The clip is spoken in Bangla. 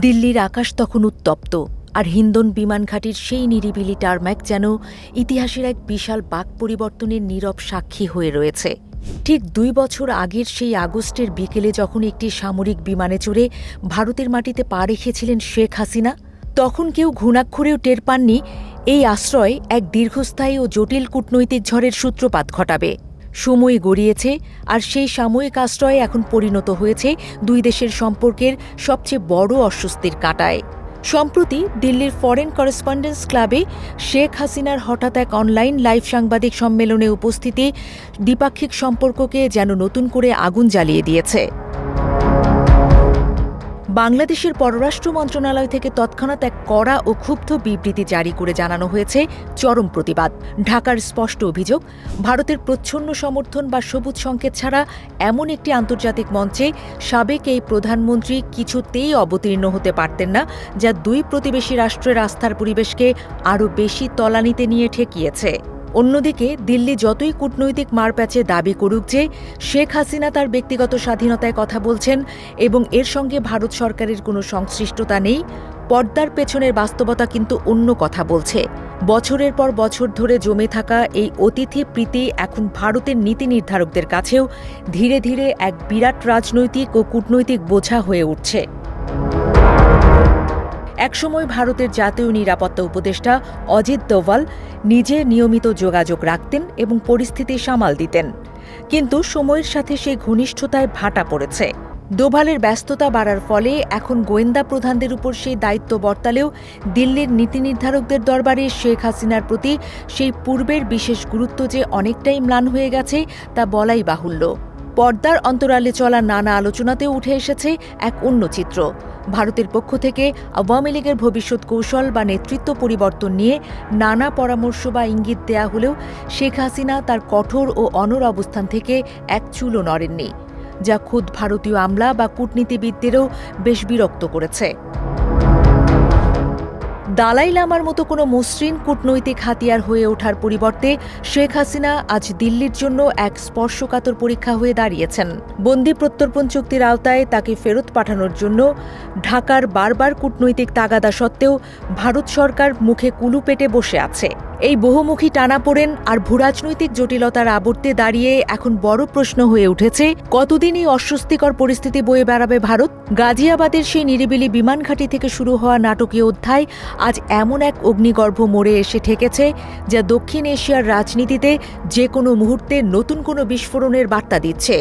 দিল্লির আকাশ তখন উত্তপ্ত, আর হিন্দন বিমান ঘাঁটির সেই নিরিবিলি টারম্যাক যেন ইতিহাসের এক বিশাল বাক পরিবর্তনের নীরব সাক্ষী হয়ে রয়েছে। ঠিক ২ বছর আগের সেই আগস্টের বিকেলে যখন একটি সামরিক বিমানে চড়ে ভারতের মাটিতে পা রেখেছিলেন শেখ হাসিনা, তখন কেউ ঘুণাক্ষরেও টের পাননি এই আশ্রয় এক দীর্ঘস্থায়ী ও জটিল কূটনৈতিক ঝড়ের সূত্রপাত ঘটাবে। সময় গড়িয়েছে, আর সেই সাময়িক আশ্রয় এখন পরিণত হয়েছে দুই দেশের সম্পর্কের সবচেয়ে বড় অস্বস্তির কাঁটায়। সম্প্রতি দিল্লির ফরেন করেসপন্ডেন্স ক্লাবে শেখ হাসিনার হঠাৎ এক অনলাইন লাইভ সাংবাদিক সম্মেলনে উপস্থিতি দ্বিপাক্ষিক সম্পর্ককে যেন নতুন করে আগুন জ্বালিয়ে দিয়েছে। বাংলাদেশের পররাষ্ট্র মন্ত্রণালয় থেকে তৎক্ষণাৎ এক কড়া ও ক্ষুব্ধ বিবৃতি জারি করে জানানো হয়েছে চরম প্রতিবাদ। ঢাকার স্পষ্ট অভিযোগ, ভারতের প্রচ্ছন্ন সমর্থন বা সবুজ সংকেত ছাড়া এমন একটি আন্তর্জাতিক মঞ্চে সাবেক এই প্রধানমন্ত্রী কিছুতেই অবতীর্ণ হতে পারতেন না, যা দুই প্রতিবেশী রাষ্ট্রের আস্থার পরিবেশকে আরও বেশি তলানিতে নিয়ে ঠেকিয়েছে। অন্যদিকে দিল্লি যতই কূটনৈতিক মারপ্যাচে দাবি করুক যে শেখ হাসিনা তার ব্যক্তিগত স্বাধীনতায় কথা বলছেন এবং এর সঙ্গে ভারত সরকারের কোনো সংশ্লিষ্টতা নেই, পর্দার পেছনের বাস্তবতা কিন্তু অন্য কথা বলছে। বছরের পর বছর ধরে জমে থাকা এই অতিথি প্রীতি এখন ভারতের নীতি নির্ধারকদের কাছেও ধীরে ধীরে এক বিরাট রাজনৈতিক ও কূটনৈতিক বোঝা হয়ে উঠছে। একসময় ভারতের জাতীয় নিরাপত্তা উপদেষ্টা অজিত দোভাল নিজে নিয়মিত যোগাযোগ রাখতেন এবং পরিস্থিতি সামাল দিতেন, কিন্তু সময়ের সাথে সেই ঘনিষ্ঠতায় ভাটা পড়েছে। দোভালের ব্যস্ততা বাড়ার ফলে এখন গোয়েন্দা প্রধানদের উপর সেই দায়িত্ব বর্তালেও দিল্লির নীতি নির্ধারকদের দরবারে শেখ হাসিনার প্রতি সেই পূর্বের বিশেষ গুরুত্ব যে অনেকটাই ম্লান হয়ে গেছে তা বলাই বাহুল্য। পর্দার অন্তরালে চলা নানা আলোচনাতেও উঠে এসেছে এক অন্য চিত্র। ভারতের পক্ষ থেকে আওয়ামী লীগের ভবিষ্যৎ কৌশল বা নেতৃত্ব পরিবর্তন নিয়ে নানা পরামর্শ বা ইঙ্গিত দেয়া হলেও শেখ হাসিনা তার কঠোর ও অনড় অবস্থান থেকে এক চুলও নড়েননি, যা খুদ ভারতীয় আমলা বা কূটনীতিবিদদেরও বেশ বিরক্ত করেছে। দালাই লামার মতো কোনো মসৃণ কূটনৈতিক হাতিয়ার হয়ে ওঠার পরিবর্তে শেখ হাসিনা আজ দিল্লির জন্য এক স্পর্শকাতর পরীক্ষা হয়ে দাঁড়িয়েছেন। বন্দি প্রত্যর্পণ চুক্তির আওতায় তাকে ফেরত পাঠানোর জন্য ঢাকার বারবার কূটনৈতিক তাগাদা সত্ত্বেও ভারত সরকার মুখে কুলু পেটে বসে আছে। এই বহুমুখী টানাপোড়েন আর ভূরাজনৈতিক জটিলতার আবর্তে দাঁড়িয়ে এখন বড় প্রশ্ন হয়ে উঠেছে, কতদিন এই অস্বস্তিকর পরিস্থিতি বয়ে বেড়াবে ভারত? গাজিয়াবাদের সেই নিরিবিলি বিমান ঘাঁটি থেকে শুরু হওয়া নাটকীয় অধ্যায় আজ এমন এক অগ্নিগর্ভ মোড়ে এসে ঠেকেছে, যা দক্ষিণ এশিয়ার রাজনীতিতে যে কোনো মুহূর্তে নতুন কোনো বিস্ফোরণের বার্তা দিচ্ছে।